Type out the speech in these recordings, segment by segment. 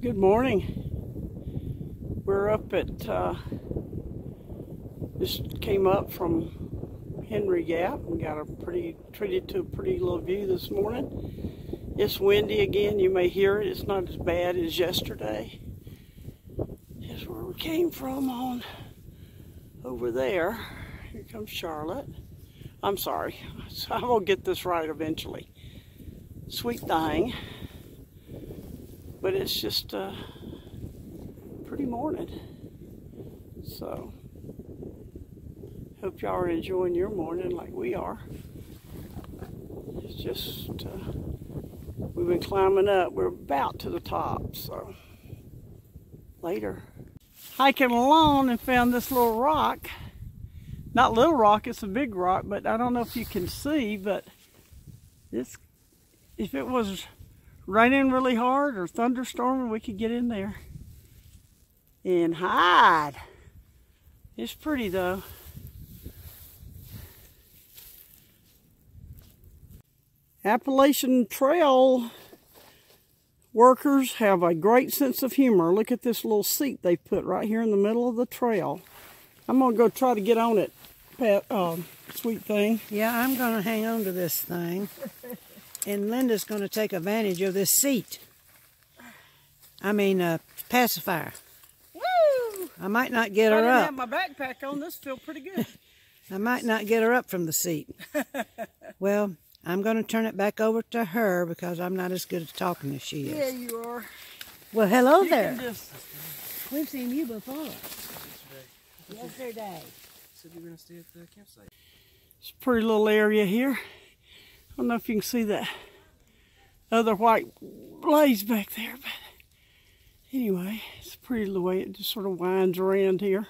Good morning. We're up at, just came up from Henry Gap and got treated to a pretty little view this morning. It's windy again, you may hear it. It's not as bad as yesterday. Here's where we came from on over there. Here comes Charlotte. I'm sorry, so I will get this right eventually. Sweet thing. But it's just a pretty morning. So, hope y'all are enjoying your morning like we are. It's just, we've been climbing up. We're about to the top, so later. Hiking along and found this little rock. Not little rock, it's a big rock, but I don't know if you can see, but if it was raining really hard or thunderstorming, we could get in there and hide. It's pretty though. Appalachian Trail workers have a great sense of humor. Look at this little seat they put right here in the middle of the trail. I'm gonna go try to get on it, Pat, sweet thing. Yeah, I'm gonna hang on to this thing. And Linda's going to take advantage of this seat. I mean, pacifier. Woo! I might not get her up. I didn't have my backpack on. This feels pretty good. I might not get her up from the seat. Well, I'm going to turn it back over to her because I'm not as good at talking as she is. Yeah, you are. Well, hello there. Just... We've seen you before. Yesterday. Said you were going to stay at the campsite. It's a pretty little area here. I don't know if you can see that other white blaze back there, but anyway, it's pretty the way it just sort of winds around here.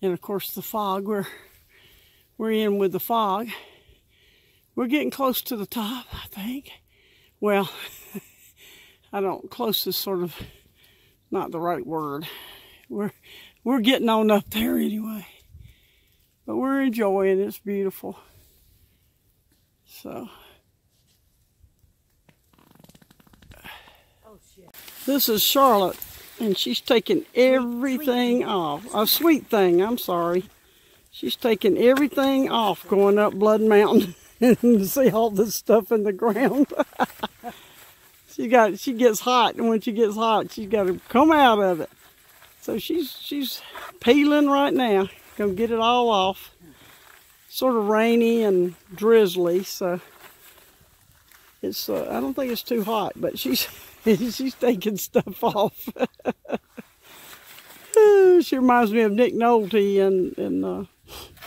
And of course the fog, we're in with the fog. We're getting close to the top, I think. Well, close is sort of not the right word. We're getting on up there anyway. But we're enjoying it, it's beautiful. So, this is Charlotte, and she's taking everything off. A sweet thing, I'm sorry. She's taking everything off going up Blood Mountain and see all this stuff in the ground. She gets hot, and when she gets hot, she's got to come out of it. So she's peeling right now, gonna get it all off. Sort of rainy and drizzly, so it's I don't think it's too hot, but she's taking stuff off. She reminds me of Nick Nolte and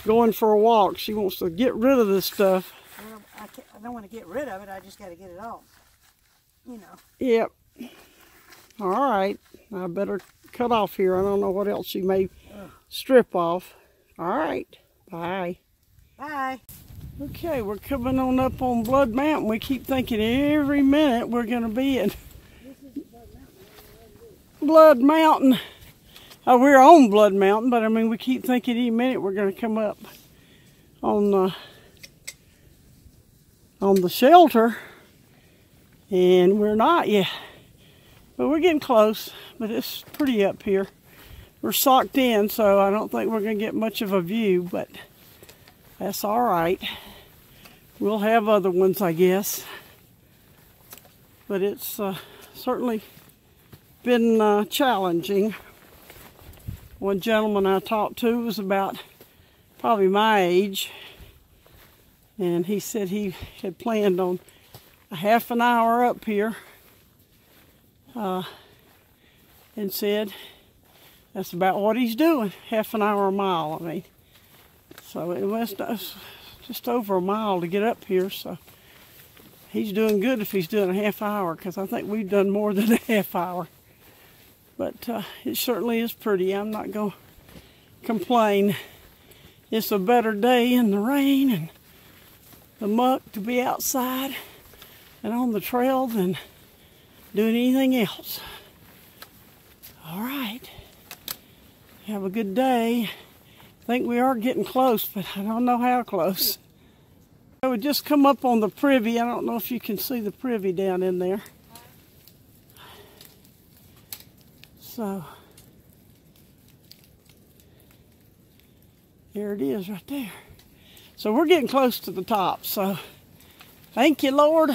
going for a walk. She wants to get rid of this stuff. Well, I don't want to get rid of it. I just got to get it off. You know. Yep. All right. I better cut off here. I don't know what else she may strip off. All right. Bye. Bye. Okay, we're coming on up on Blood Mountain. We keep thinking every minute we're going to be in Blood Mountain. We're on Blood Mountain, but I mean, we keep thinking any minute we're going to come up on the shelter, and we're not yet. But we're getting close, but it's pretty up here. We're socked in, so I don't think we're going to get much of a view, but that's all right. We'll have other ones, I guess. But it's certainly been challenging. One gentleman I talked to was about probably my age. And he said he had planned on a half an hour up here. And said that's about what he's doing. Half an hour a mile, I mean. So it was just over a mile to get up here, so he's doing good if he's doing a half hour, because I think we've done more than a half hour. But it certainly is pretty. I'm not going to complain. It's a better day in the rain and the muck to be outside and on the trail than doing anything else. All right. Have a good day. I think we are getting close, but I don't know how close. I would just come up on the privy. I don't know if you can see the privy down in there. So there it is right there. So we're getting close to the top. So thank you, Lord,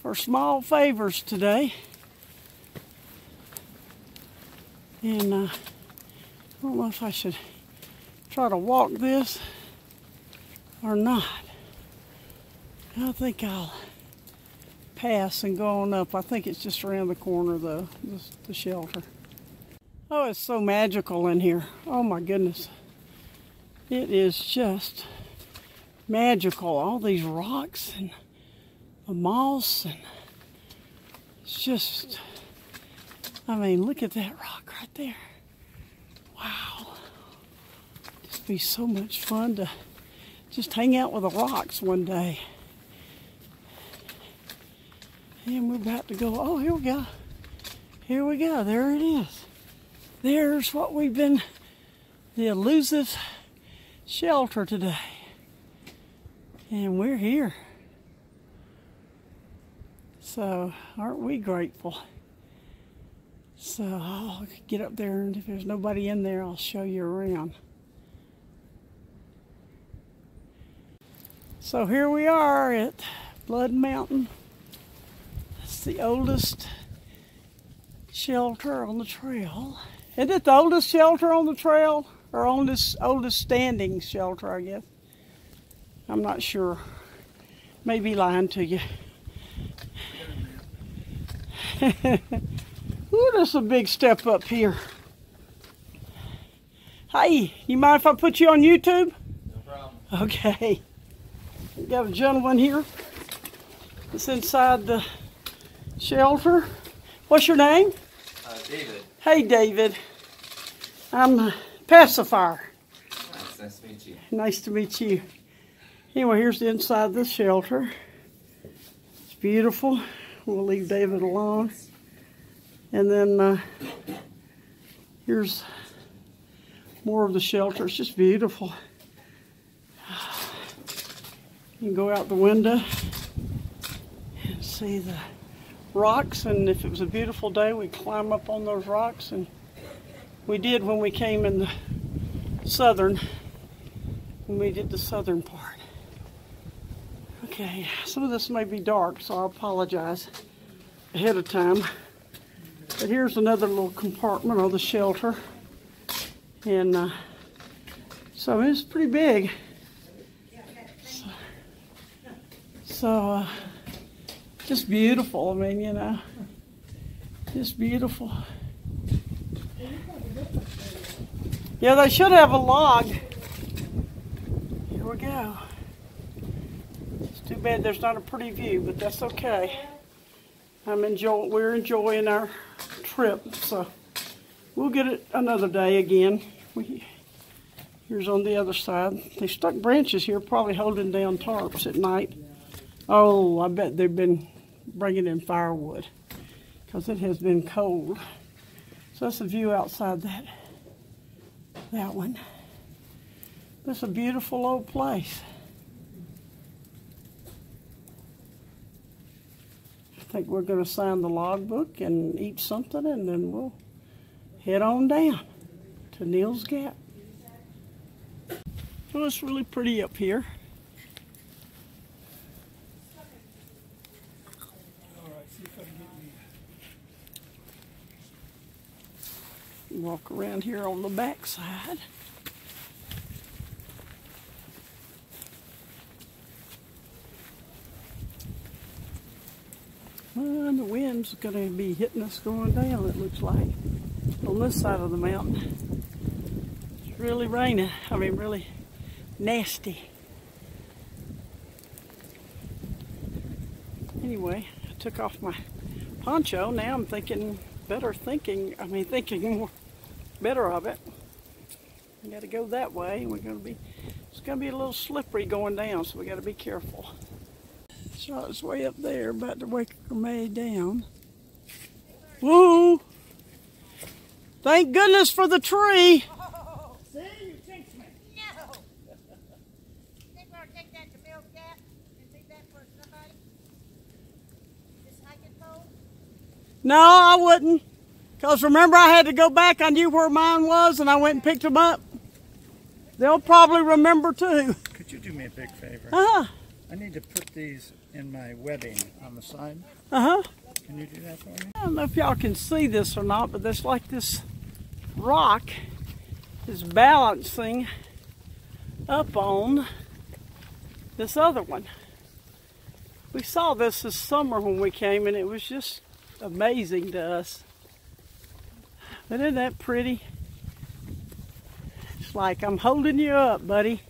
for small favors today. And I don't know if I should try to walk this or not. I think I'll pass and go on up. I think it's just around the corner though, the shelter. Oh, it's so magical in here. Oh my goodness. It is just magical. All these rocks and the moss, and it's just, I mean, look at that rock right there. Wow. It'd be so much fun to just hang out with the rocks one day. And we're about to go, oh, here we go. Here we go, there it is. There's what we've been, the elusive shelter today. And we're here. So, aren't we grateful? So, I'll get up there, and if there's nobody in there, I'll show you around. So here we are at Blood Mountain. It's the oldest shelter on the trail. Isn't it the oldest shelter on the trail? Or oldest standing shelter, I guess. I'm not sure. Maybe lying to you. Ooh, that's a big step up here. Hey, you mind if I put you on YouTube? No problem. Okay. We got a gentleman here that's inside the shelter. What's your name? David. Hey, David. I'm a pacifier. Nice to meet you. Nice to meet you. Anyway, here's the inside of the shelter. It's beautiful. We'll leave David alone. And then here's more of the shelter. It's just beautiful. You can go out the window and see the rocks, and if it was a beautiful day, we'd climb up on those rocks, and we did when we came in the southern, when we did the southern part. Okay, some of this may be dark, so I apologize ahead of time. But here's another little compartment of the shelter, and so it's pretty big. So just beautiful. I mean, you know, just beautiful. Yeah, they should have a log. Here we go. It's too bad there's not a pretty view, but that's okay. We're enjoying our trip, so we'll get it another day again. Here's on the other side. They stuck branches here, probably holding down tarps at night. Oh, I bet they've been bringing in firewood because it has been cold. So that's a view outside that one. That's a beautiful old place. I think we're going to sign the logbook and eat something, and then we'll head on down to Neel's Gap. So it's really pretty up here. Walk around here on the back side. Well, the wind's going to be hitting us going down, it looks like, on this side of the mountain. It's really raining. I mean, really nasty. Anyway, I took off my poncho. Now I'm thinking more better of it. We got to go that way. It's going to be a little slippery going down, so we got to be careful. So it's way up there, about to wake May down. Woo! Thank goodness for the tree. Oh, see, you jinxed me. No. Think we'll take that to Neel Ga and leave that for somebody? This hiking pole? No, I wouldn't. Because remember I had to go back, I knew where mine was, and I went and picked them up. They'll probably remember too. Could you do me a big favor? Uh-huh. I need to put these in my webbing on the side. Uh-huh. Can you do that for me? I don't know if y'all can see this or not, but there's like this rock is balancing up on this other one. We saw this summer when we came, and it was just amazing to us. But isn't that pretty? It's like I'm holding you up, buddy.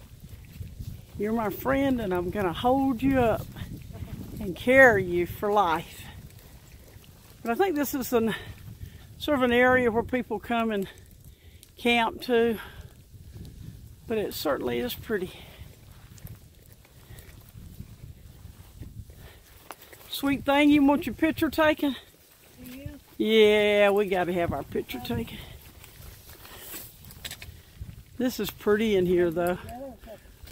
You're my friend, and I'm going to hold you up and carry you for life. But I think this is sort of an area where people come and camp too. But it certainly is pretty. Sweet thing, you want your picture taken? Yeah, we got to have our picture taken. This is pretty in here though.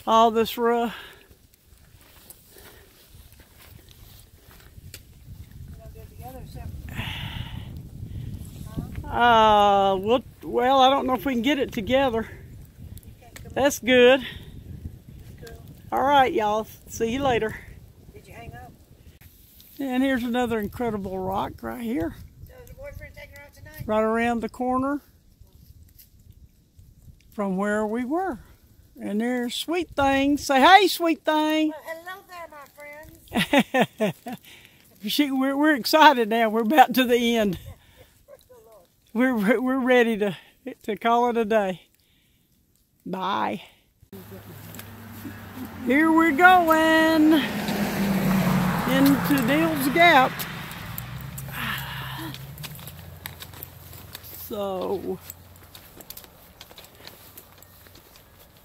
All this rough. Well, I don't know if we can get it together. That's good. All right, y'all. See you later. Did you hang up? And here's another incredible rock right here. So is the boyfriend taking her out tonight? Right around the corner from where we were. And there's Sweet Thing. Say hey, Sweet Thing. Well, hello there, my friends. We're excited now. We're about to the end. We're ready to call it a day. Bye. Here we're going into Neel's Gap. So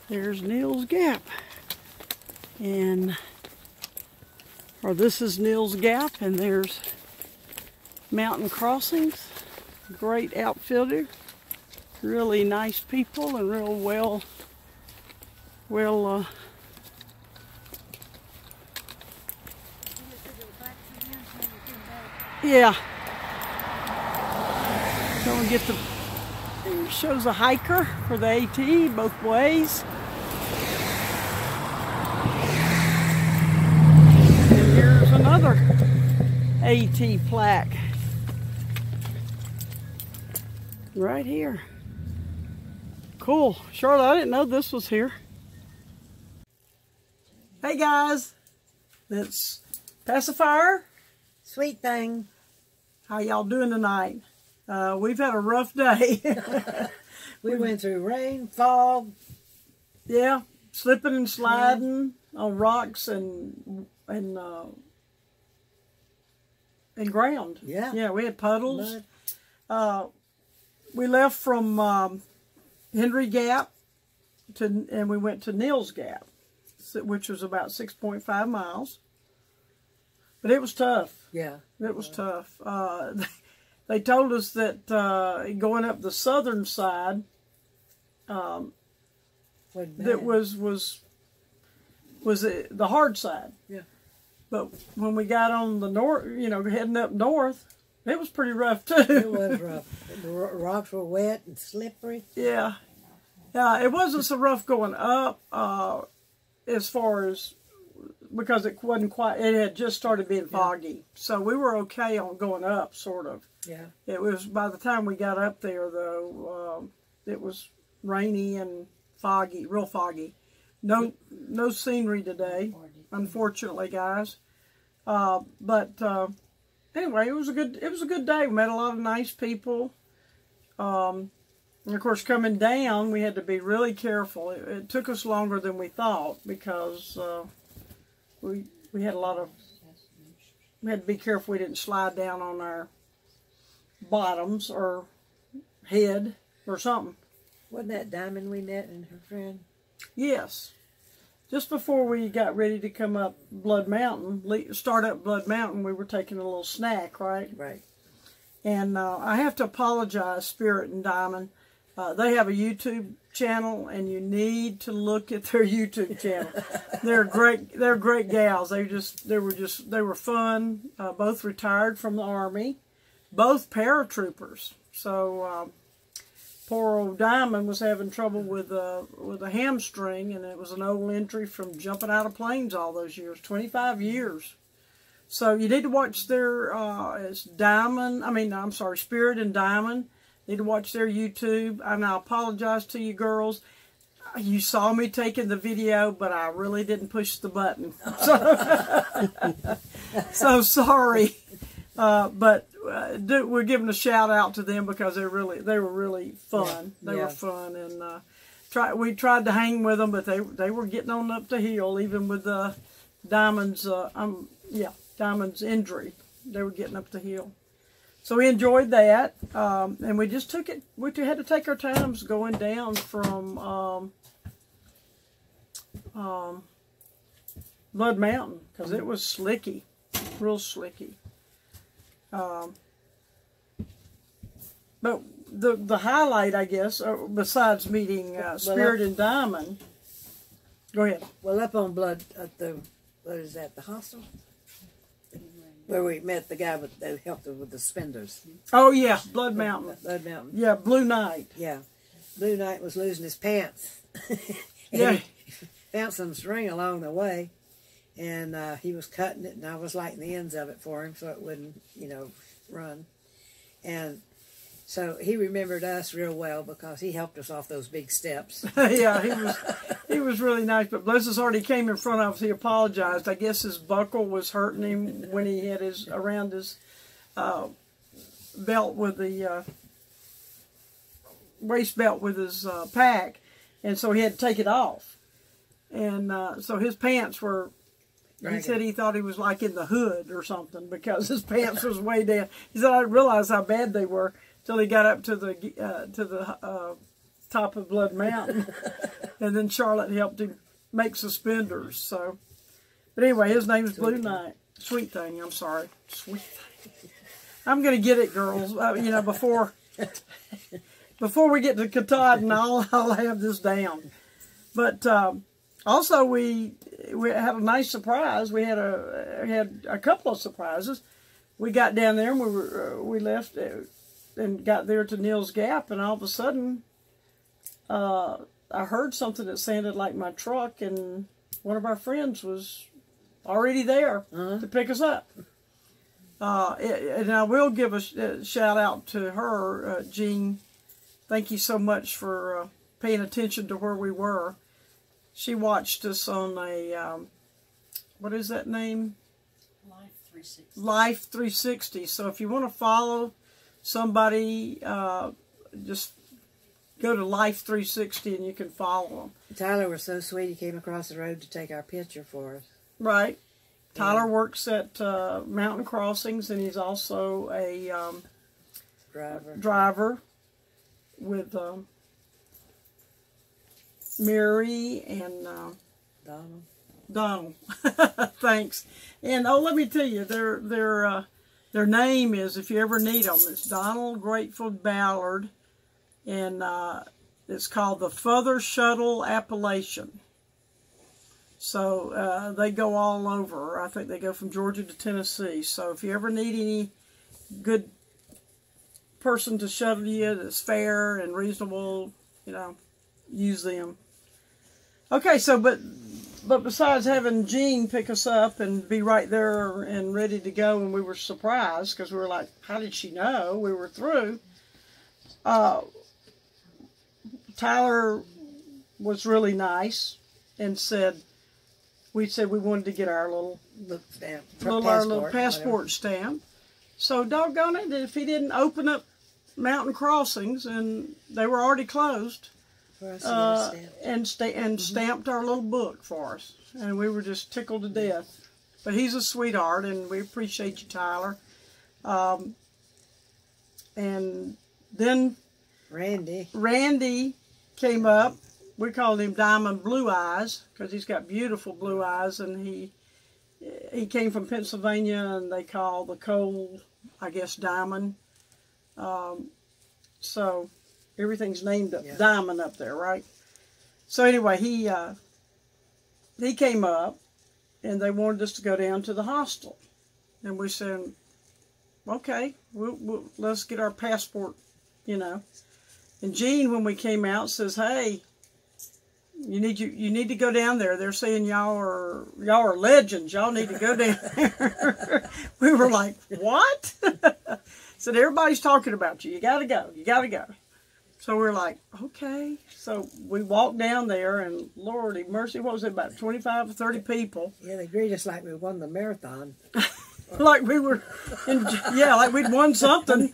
there's Neel's Gap, this is Neel's Gap, and there's Mountain Crossings. Great outfitter, really nice people, and real well. Yeah. So we get it shows a hiker for the AT both ways. And here's another AT plaque. Right here. Cool. Charlotte, I didn't know this was here. Hey guys, it's Pacifier. Sweet Thing. How y'all doing tonight? We've had a rough day. We went through rain, fog. Yeah, slipping and sliding on rocks and ground. Yeah. Yeah, we had puddles. Mud. We left from Henry Gap and we went to Neel's Gap, which was about 6.5 miles. But it was tough. Yeah. It was tough. They told us that going up the southern side, that was the hard side. Yeah. But when we got on the north, heading up north, it was pretty rough too. It was rough. The rocks were wet and slippery. Yeah. It wasn't so rough going up as far as, because it wasn't quite, it had just started being foggy. So we were okay on going up, sort of. Yeah. It was, by the time we got up there though, it was rainy and foggy, real foggy. No scenery today, unfortunately, guys. Anyway, it was a good day. We met a lot of nice people. And of course, coming down, we had to be really careful. It took us longer than we thought because we had we had to be careful we didn't slide down on our bottoms or head or something. Wasn't that Diamond we met and her friend? Yes. Just before we got ready to come up Blood Mountain, start up Blood Mountain, we were taking a little snack, right? Right. And I have to apologize, Spirit and Diamond. They have a YouTube channel, and you need to look at their YouTube channel. They're great. They're great gals. They were fun. Both retired from the Army. both paratroopers. So poor old Diamond was having trouble with a hamstring, and it was an old injury from jumping out of planes all those years, 25 years. So you need to watch their, it's Spirit and Diamond. You need to watch their YouTube. And I apologize to you girls. You saw me taking the video, but I really didn't push the button. So sorry. But we're giving a shout out to them because they were really fun. Yeah. They were fun, and we tried to hang with them, but they were getting on up the hill, even with Diamond's Diamond's injury. They were getting up the hill. So we enjoyed that, and we just took it. We had to take our times going down from Blood Mountain because it was slicky, real slicky. But the highlight, I guess, besides meeting Spirit and Diamond. Go ahead. Well, up on Blood at the the hostel where we met the guy that helped us with the spenders. Oh yeah, Blood Mountain. Blood Mountain. Yeah, Blue Knight. Yeah, Blue Knight was losing his pants. Yeah. He found some string along the way, and he was cutting it, and I was lighting the ends of it for him so it wouldn't, run. And so he remembered us real well because he helped us off those big steps. Yeah, he was really nice. But bless his heart, he came in front of us. He apologized. I guess his buckle was hurting him when he had around his belt with the waist belt with his pack, and so he had to take it off. And so his pants were. He said he thought he was like in the hood or something because his pants was way down. He said I didn't realize how bad they were till he got up to the top of Blood Mountain, and then Charlotte helped him make suspenders. So, but anyway, his name is Blue Knight. Sweet Thing. I'm sorry, Sweet Thing. I'm gonna get it, girls. Before we get to Katahdin, I'll have this down. But also we had a nice surprise. We had a couple of surprises. We got down there and we left and got there to Neel's Gap, and all of a sudden I heard something that sounded like my truck, and one of our friends was already there to pick us up. And I will give a shout out to her, Jean. Thank you so much for paying attention to where we were. She watched us on a, what is that name? Life 360. Life 360. So if you want to follow somebody, just go to Life 360 and you can follow them. Tyler was so sweet. He came across the road to take our picture for us. Right. Tyler works at Mountain Crossings, and he's also a driver with Mary and Donald. Thanks. And let me tell you, their name is, if you ever need them, it's Donald Grateful Ballard, and it's called the Further Shuttle Appalachian. So they go all over. I think they go from Georgia to Tennessee. So if you ever need any good person to shuttle you that's fair and reasonable, use them. Okay, so but besides having Jean pick us up and be right there and ready to go, and we were surprised because we were like, how did she know we were through? Tyler was really nice and said we wanted to get our little passport stamp. So doggone it, if he didn't open up Mountain Crossings, and they were already closed, and stamped our little book for us, and we were just tickled to death. But he's a sweetheart, and we appreciate you, Tyler. And then Randy came up. We called him Diamond Blue Eyes because he's got beautiful blue eyes, and he came from Pennsylvania, and they call the coal, I guess, Diamond. So everything's named Diamond up there, right? So anyway, he came up, and they wanted us to go down to the hostel, and we said, okay, let's get our passport, you know. And Gene, when we came out, says, hey, you need to go down there. They're saying y'all are legends. Y'all need to go down there. We were like, what? Said, everybody's talking about you. You got to go. You got to go. So we're like, okay. So we walked down there, and Lordy mercy, what was it, about 25 or 30 people? Yeah, they greeted us like we won the marathon. Like we were, like we'd won something.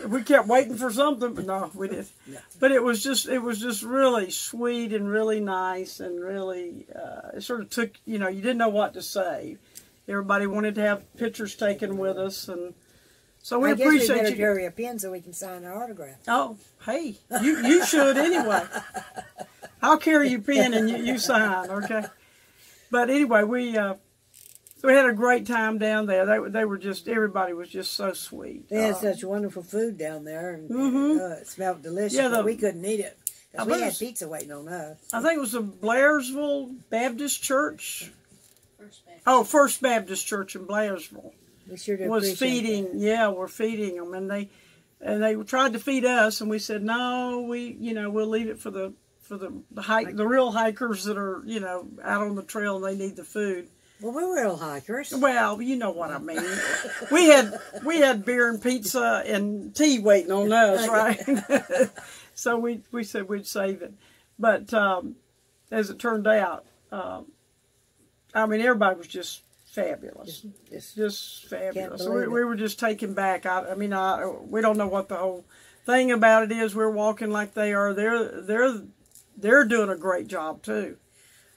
We kept waiting for something, but no, we didn't. No. But it was just really sweet and really nice, and really, it sort of took, you didn't know what to say. Everybody wanted to have pictures taken with us, and so we appreciate we better you. carry a pen so we can sign our autograph. Oh, hey, you should anyway. I'll carry your pen and you sign, okay? But anyway, we had a great time down there. They were just, everybody was just so sweet. They had such wonderful food down there, and it smelled delicious. Yeah, but we couldn't eat it because we had pizza waiting on us. I think it was the Blairsville Baptist Church. First Baptist. Oh, First Baptist Church in Blairsville. We sure did Was appreciate feeding. that. Yeah, we're feeding them, and they tried to feed us, and we said no. We'll leave it for the real hikers that are out on the trail and they need the food. Well, we were real hikers. Well, you know what I mean. we had beer and pizza and tea waiting on us, right? So we said we'd save it, but as it turned out, everybody was just fabulous. Just fabulous. So we were just taken back. We don't know what the whole thing about it is. We're walking like they are. They're doing a great job too.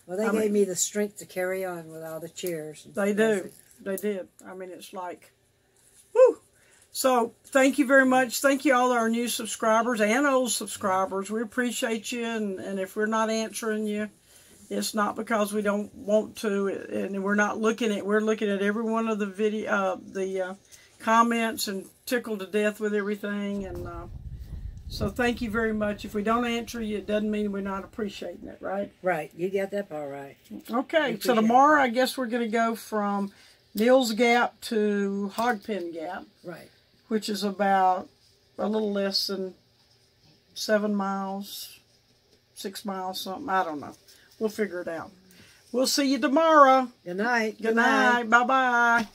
Well, they gave me the strength to carry on with all the cheers. They do. They did. It's like, whew. So thank you very much. Thank you all our new subscribers and old subscribers. We appreciate you. And if we're not answering you, it's not because we don't want to. And we're looking at every one of the comments and tickled to death with everything. And so thank you very much. If we don't answer you, it doesn't mean we're not appreciating it, right? Right. You got that part right. Okay. So tomorrow, I guess we're going to go from Neel's Gap to Hogpen Gap. Right. Which is about a little less than 7 miles, 6 miles, something. I don't know. We'll figure it out. We'll see you tomorrow. Good night. Good night. Bye-bye.